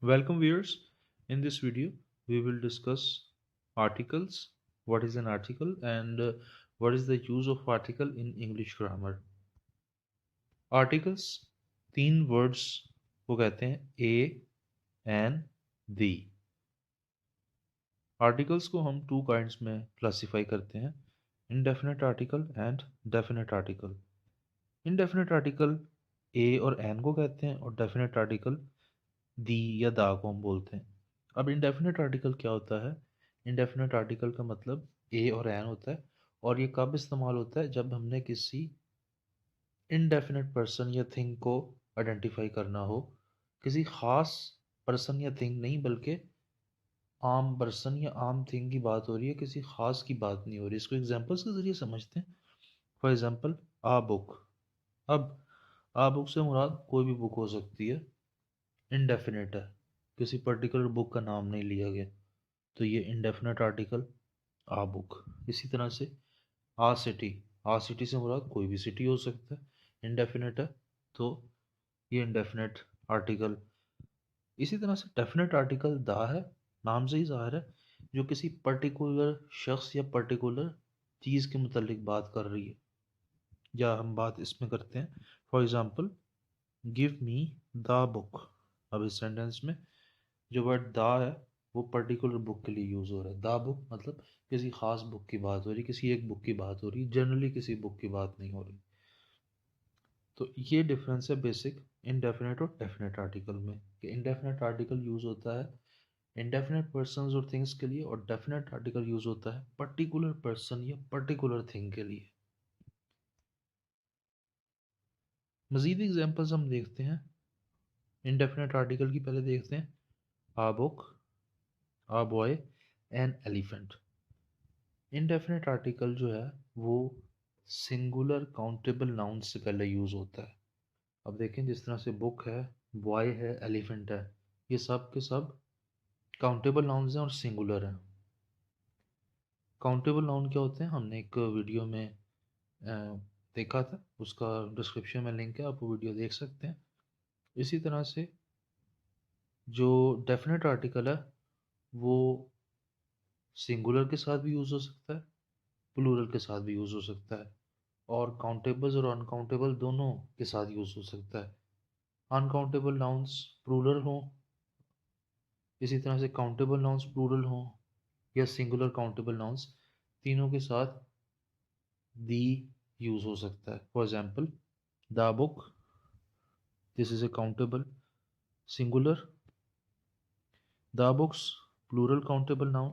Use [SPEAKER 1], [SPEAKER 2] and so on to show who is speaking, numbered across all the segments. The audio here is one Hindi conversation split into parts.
[SPEAKER 1] Welcome viewers. In this video, we will discuss articles, what is an article and what is the use of article in English grammar. Articles तीन words को कहते हैं a and the. Articles को हम two kinds में classify करते हैं, indefinite article and definite article. Indefinite article a और an को कहते हैं और definite article दी या दा को हम बोलते हैं. अब इंडेफिनेट आर्टिकल क्या होता है? इंडेफिनेट आर्टिकल का मतलब ए और एन होता है और ये कब इस्तेमाल होता है? जब हमने किसी इनडेफिनेट पर्सन या थिंग को आइडेंटिफाई करना हो. किसी खास पर्सन या थिंग नहीं, बल्कि आम पर्सन या आम थिंग की बात हो रही है, किसी खास की बात नहीं हो रही. इसको एग्जांपल्स के ज़रिए समझते हैं. For example, a book. अब आ बुक से मुराद कोई भी बुक हो सकती है, इनडेफिनेट है, किसी पर्टिकुलर बुक का नाम नहीं लिया गया, तो ये इंडेफिनेट आर्टिकल आ बुक. इसी तरह से आ सिटी. आ सिटी से मुराद कोई भी सिटी हो सकता है, इंडेफिनेट है, तो ये इंडेफिनेट आर्टिकल. इसी तरह से डेफिनेट आर्टिकल दा है, नाम से ही ज़ाहिर है, जो किसी पर्टिकुलर शख्स या पर्टिकुलर चीज़ के मुतल्लिक बात कर रही है, या हम बात इसमें करते हैं. For example, give me the book. अब इस सेंटेंस में जो वर्ड दा है वो पर्टिकुलर बुक के लिए यूज़ हो रहा है. दा बुक मतलब किसी ख़ास बुक की बात हो रही, किसी एक बुक की बात हो रही, जनरली किसी बुक की बात नहीं हो रही. तो ये डिफरेंस है बेसिक इनडेफिनेट और डेफिनेट आर्टिकल में, कि इनडेफिनेट आर्टिकल यूज़ होता है इनडेफिनेट पर्सन्स और थिंग्स के लिए, और डेफिनेट आर्टिकल यूज़ होता है पर्टिकुलर पर्सन या पर्टिकुलर थिंग के लिए. मज़ीद एग्जांपल्स हम देखते हैं. इनडेफिनेट आर्टिकल की पहले देखते हैं. A book, a boy, an elephant. Indefinite article जो है वो सिंगुलर काउंटेबल नाउन से पहले यूज़ होता है. अब देखें, जिस तरह से बुक है, बॉय है, एलिफेंट है, ये सब के सब काउंटेबल नाउन्स हैं और सिंगुलर हैं. काउंटेबल नाउन क्या होते हैं हमने एक वीडियो में देखा था, उसका डिस्क्रिप्शन में लिंक है, आप वो वीडियो देख सकते हैं. इसी तरह से जो डेफिनेट आर्टिकल है वो सिंगुलर के साथ भी यूज़ हो सकता है, प्लूरल के साथ भी यूज़ हो सकता है, और काउंटेबल्स और अनकाउंटेबल दोनों के साथ यूज़ हो सकता है. अनकाउंटेबल नाउन्स प्लूरल हों, इसी तरह से काउंटेबल नाउन्स प्लूरल हों, या सिंगुलर काउंटेबल नाउन्स, तीनों के साथ दी यूज़ हो सकता है. For example, the book, this is a countable singular. The books plural countable noun.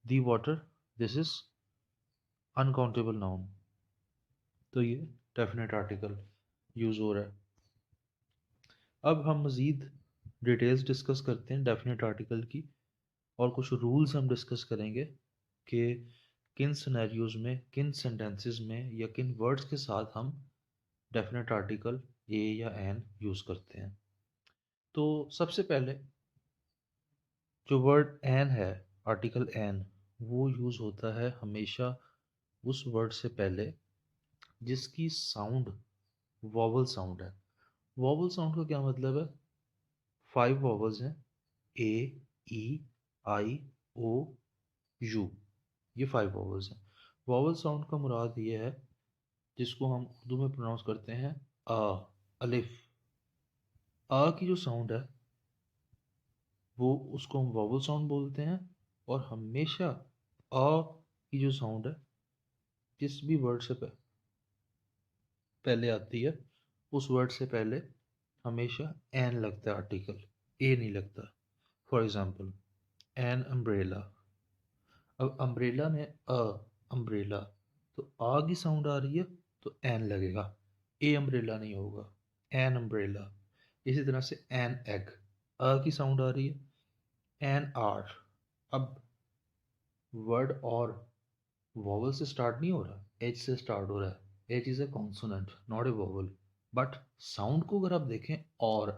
[SPEAKER 1] The water, this is uncountable noun. तो ये डेफिनेट आर्टिकल यूज़ हो रहा है. अब हम मज़ीद डिटेल्स डिस्कस करते हैं डेफिनेट आर्टिकल की, और कुछ रूल्स हम डिस्कस करेंगे कि किन सिनेरियोज में, किन सेंटेंसेस में या किन वर्ड्स के साथ हम डेफिनेट आर्टिकल ए या एन यूज़ करते हैं. तो सबसे पहले जो वर्ड एन है, आर्टिकल एन, वो यूज़ होता है हमेशा उस वर्ड से पहले जिसकी साउंड वॉवल साउंड है. वॉवल साउंड का क्या मतलब है? 5 वॉवल्स हैं, ए, ई, आई, ओ, यू. ये 5 वॉवल्स हैं. वॉवल साउंड का मुराद ये है जिसको हम उर्दू में प्रोनाउंस करते हैं आ, अलिफ. आ की जो साउंड है वो, उसको हम वॉवल साउंड बोलते हैं. और हमेशा आ की जो साउंड है जिस भी वर्ड से पहले आती है, उस वर्ड से पहले हमेशा एन लगता है आर्टिकल, ए नहीं लगता. For example, an umbrella. अब अम्ब्रेला में अम्ब्रेला, तो आ की साउंड आ रही है तो एन लगेगा, ए अम्ब्रेला नहीं होगा, एन अम्ब्रेला. इसी तरह से एन एग, अ की साउंड आ रही है, एन आर. अब वर्ड और वॉवल से स्टार्ट नहीं हो रहा, एच से स्टार्ट हो रहा है. H is a consonant, not a vowel. But sound को अगर आप देखें, और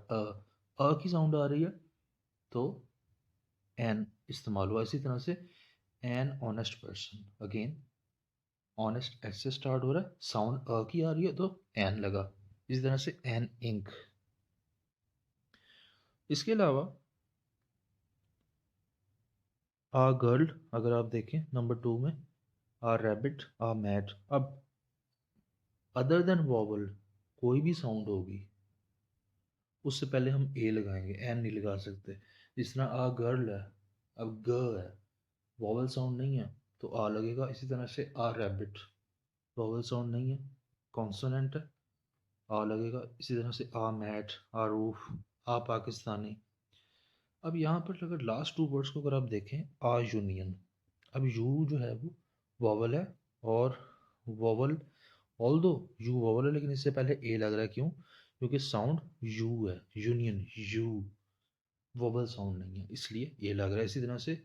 [SPEAKER 1] की साउंड आ रही है तो एन इस्तेमाल हुआ. इसी तरह से an honest person, again honest H से स्टार्ट हो रहा है, साउंड की आ रही है तो एन लगा. इसी तरह से एन इंक. इसके अलावा आ गर्ल अगर आप देखें नंबर 2 में, आ रैबिट, आ मैट। अब अदर देन वॉवल कोई भी साउंड होगी उससे पहले हम ए लगाएंगे, एन नहीं लगा सकते। जिस तरह आ गर्ल है, अब ग है, वॉवल साउंड नहीं है तो आ लगेगा। इसी तरह से आ रैबिट, वॉवल साउंड नहीं है, कॉन्सोनेंट है, आ लगेगा। इसी तरह से आ मैट, आ रूफ, आ पाकिस्तानी। अब यहाँ पर अगर लास्ट 2 वर्ड्स को अगर आप देखें, आ यूनियन। अब यू जो है वो वॉवल है, और वॉवल ऑल दो यू वॉवल है लेकिन इससे पहले ए लग रहा है। क्यों? क्योंकि साउंड यू है, यूनियन यू, वॉवल साउंड नहीं है इसलिए ए लग रहा है। इसी तरह से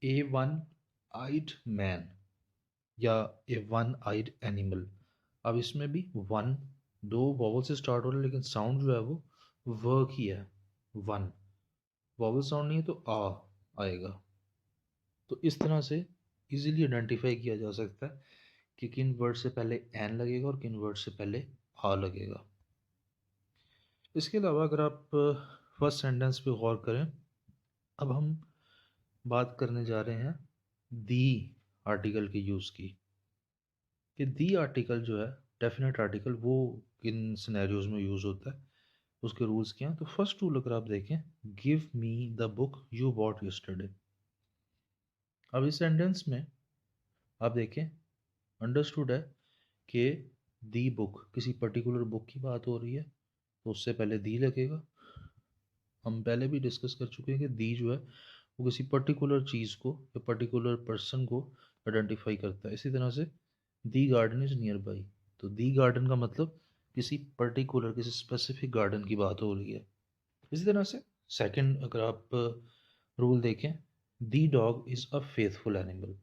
[SPEAKER 1] ए वन आइड मैन या ए वन आइड एनिमल। अब इसमें भी वन, दो वॉवल से स्टार्ट हो रहा है लेकिन साउंड जो है वो वर्क ही है, वन। वॉवल साउंड नहीं है तो आ आएगा। तो इस तरह से इजीली आइडेंटिफाई किया जा सकता है कि किन वर्ड से पहले एन लगेगा और किन वर्ड से पहले आ लगेगा। इसके अलावा अगर आप फर्स्ट सेंटेंस पे गौर करें, अब हम बात करने जा रहे हैं दी आर्टिकल के यूज़ की, कि दी आर्टिकल जो है डेफिनेट आर्टिकल वो किन सिनेरियोज में यूज़ होता है, उसके रूल्स क्या हैं। तो फर्स्ट रूल अगर आप देखें, give me the book you bought yesterday. अब इस सेंटेंस में आप देखें, अंडरस्टूड है कि दी बुक किसी पर्टिकुलर बुक की बात हो रही है तो उससे पहले दी लगेगा। हम पहले भी डिस्कस कर चुके हैं कि दी जो है वो किसी पर्टिकुलर चीज़ को या पर्टिकुलर पर्सन को आइडेंटिफाई करता है। इसी तरह से दी गार्डन इज़ नियर बाई, तो दी गार्डन का मतलब किसी पर्टिकुलर किसी स्पेसिफिक गार्डन की बात हो रही है। इसी तरह से सेकंड अगर आप रूल देखें, the dog is a faithful animal.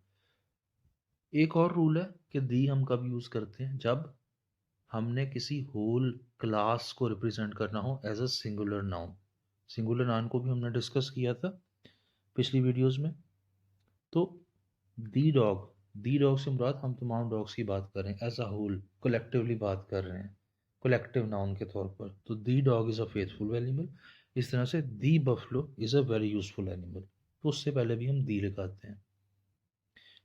[SPEAKER 1] एक और रूल है कि दी हम कब यूज़ करते हैं, जब हमने किसी होल क्लास को रिप्रेजेंट करना हो as a singular noun. Singular noun को भी हमने डिस्कस किया था पिछली वीडियोस में। तो दी डॉग से मुराद हम तमाम डॉग्स की बात कर रहे हैं, एज अ होल कलेक्टिवली बात कर रहे हैं, कलेक्टिव नाउन के तौर पर। तो the dog is a faithful animal. इस तरह से the buffalo is a very useful animal, तो उससे पहले भी हम दी लगाते हैं।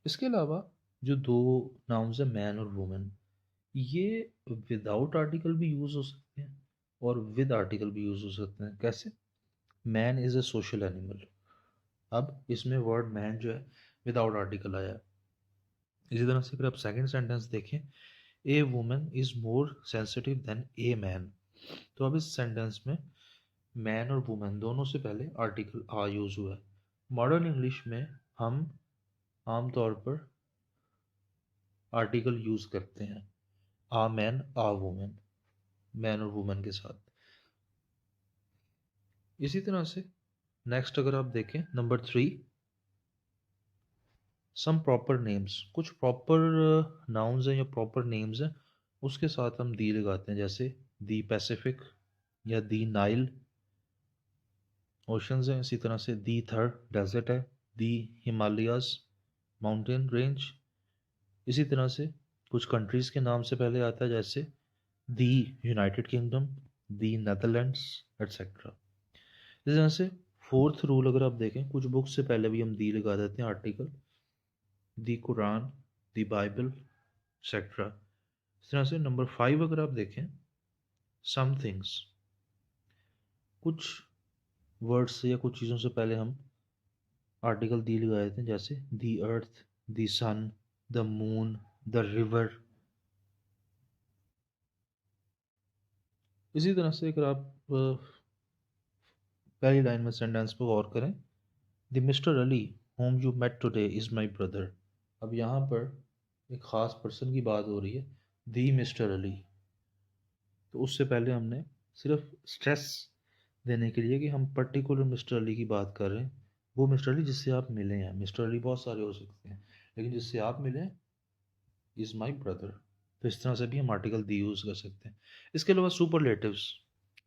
[SPEAKER 1] इसके अलावा जो दो नाउन्स हैं मैन और वुमेन, ये विदाउट आर्टिकल भी यूज़ हो सकते हैं और विद आर्टिकल भी यूज़ हो सकते हैं। कैसे? Man is a social animal. अब इसमें वर्ड मैन जो है विदाउट आर्टिकल आया है। इसी तरह से अगर आप सेकंड सेंटेंस देखें, a women is more sensitive than a man. तो अब इस सेंटेंस में मैन और वुमेन दोनों से पहले आर्टिकल आ यूज़ हुआ है। मॉडर्न इंग्लिश में हम आमतौर पर आर्टिकल यूज़ करते हैं a man, a women, man और वुमेन के साथ। इसी तरह से नेक्स्ट अगर आप देखें नंबर 3, सम प्रॉपर नेम्स। कुछ प्रॉपर नाउन्स हैं या प्रॉपर नेम्स हैं उसके साथ हम दी लगाते हैं, जैसे दी पैसिफिक या दी नाइल, ओशंस हैं। इसी तरह से दी थर डेजर्ट है, दी हिमालयाज माउंटेन रेंज। इसी तरह से कुछ कंट्रीज़ के नाम से पहले आता है, जैसे दी यूनाइटेड किंगडम, दी नेदरलैंड्स एट्सेट्रा। इस तरह से फोर्थ रूल अगर आप देखें, कुछ बुक्स से पहले भी हम दी लगा देते हैं आर्टिकल, दी कुरान, दी बाइबल एक्सेट्रा। इस तरह से नंबर 5 अगर आप देखें, सम थिंग्स। कुछ वर्ड्स या कुछ चीज़ों से पहले हम आर्टिकल दी लगा देते हैं, जैसे दी अर्थ, दी सन, द मून, द रिवर। इसी तरह से अगर आप पहली लाइन में सेंटेंस पर गौर करें, the mister Ali whom you met today is my brother. अब यहाँ पर एक ख़ास पर्सन की बात हो रही है, दी मिस्टर अली। तो उससे पहले हमने सिर्फ स्ट्रेस देने के लिए कि हम पर्टिकुलर मिस्टर अली की बात कर रहे हैं, वो मिस्टर अली जिससे आप मिले हैं। मिस्टर अली बहुत सारे हो सकते हैं लेकिन जिससे आप मिले इज़ माई ब्रदर। तो इस तरह से भी हम आर्टिकल दी यूज़ कर सकते हैं। इसके अलावा सुपरलेटिव्स,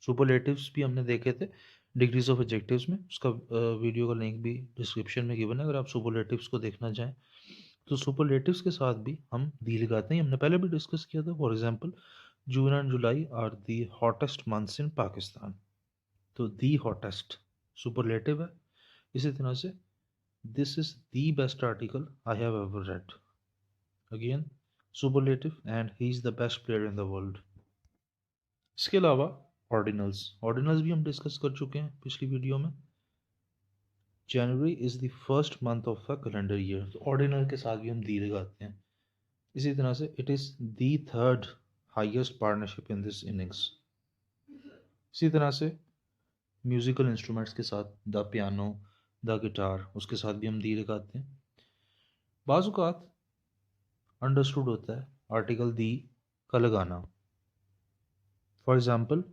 [SPEAKER 1] सुपरलेटिव्स भी हमने देखे थे डिग्रीज ऑफ एडजेक्टिव्स में। उसका वीडियो का लिंक भी डिस्क्रिप्शन में गिवन है अगर आप सुपरलेटिव्स को देखना चाहें। तो सुपरलेटिव्स के साथ भी हम दी लगाते हैं, हमने पहले भी डिस्कस किया था। For example, June and July are the hottest months in Pakistan. तो दी हॉटेस्ट सुपरलेटिव है। इसी तरह से This is the best article I have ever read. Again, superlative, and he's the best player in the world. इसके अलावा ऑर्डिनल्स भी हम डिस्कस कर चुके हैं पिछली वीडियो में. जनवरी is the first month of the calendar year, तो ऑर्डिनल के साथ भी हम दी लगाते हैं. इसी तरह से it is the third highest partnership in this innings. इसी तरह से म्यूज़िकल इंस्ट्रूमेंट्स के साथ द पियानो, द गिटार, उसके साथ भी हम दी लगाते हैं. बाज़ औक़ात अंडरस्टूड होता है आर्टिकल दी का लगाना. फॉर एग्ज़ाम्पल,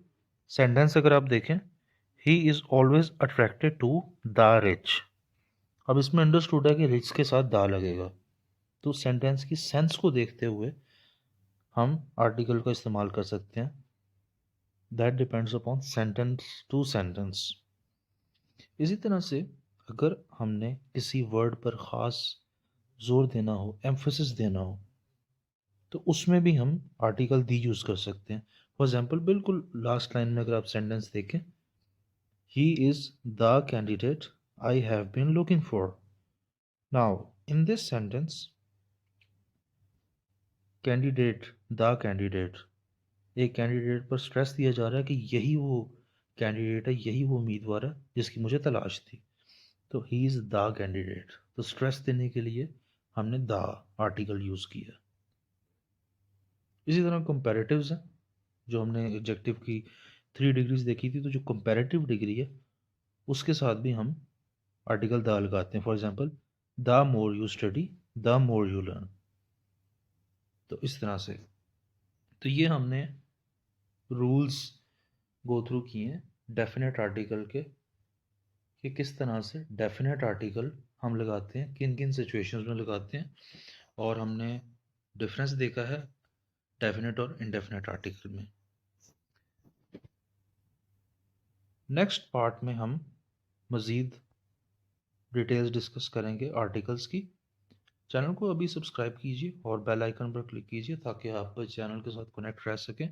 [SPEAKER 1] सेंटेंस अगर आप देखें, he is always attracted to the rich. अब इसमें अंडरस्टूड है कि रिच के साथ दा लगेगा, तो सेंटेंस की सेंस को देखते हुए हम आर्टिकल का इस्तेमाल कर सकते हैं. That depends upon sentence to sentence. इसी तरह से अगर हमने किसी वर्ड पर ख़ास जोर देना हो, एम्फोसिस देना हो, तो उसमें भी हम आर्टिकल दी यूज़ कर सकते हैं. फॉर एग्जाम्पल, बिल्कुल लास्ट लाइन में अगर आप सेंटेंस देखें, he is the candidate I have been looking for. Now in this sentence, candidate, the candidate, एक कैंडिडेट पर स्ट्रेस दिया जा रहा है कि यही वो कैंडिडेट है, यही वो उम्मीदवार है जिसकी मुझे तलाश थी. तो ही इज़ द कैंडिडेट, तो स्ट्रेस देने के लिए हमने द आर्टिकल यूज़ किया. इसी तरह कंपैरेटिव्स हैं, जो हमने एडजेक्टिव की 3 डिग्रीज देखी थी, तो जो कंपैरेटिव डिग्री है उसके साथ भी हम आर्टिकल द लगाते हैं. For example, the more you study, the more you learn. तो इस तरह से, तो ये हमने रूल्स गो थ्रू किए हैं डेफिनेट आर्टिकल के, कि किस तरह से डेफिनेट आर्टिकल हम लगाते हैं, किन किन सिचुएशंस में लगाते हैं, और हमने डिफरेंस देखा है डेफिनेट और इनडेफिनेट आर्टिकल में. नेक्स्ट पार्ट में हम मज़ीद डिटेल्स डिस्कस करेंगे आर्टिकल्स की. चैनल को अभी सब्सक्राइब कीजिए और बेल आइकन पर क्लिक कीजिए ताकि आप चैनल के साथ कनेक्ट रह सकें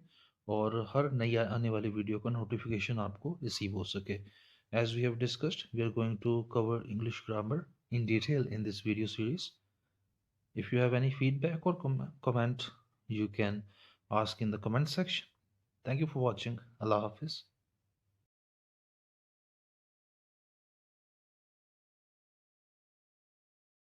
[SPEAKER 1] और हर नई आने वाली वीडियो का नोटिफिकेशन आपको रिसीव हो सके. As we have discussed, we are going to cover English grammar in detail in this video series. If you have any feedback or comment, you can ask in the comment section. Thank you for watching. Allah Hafiz.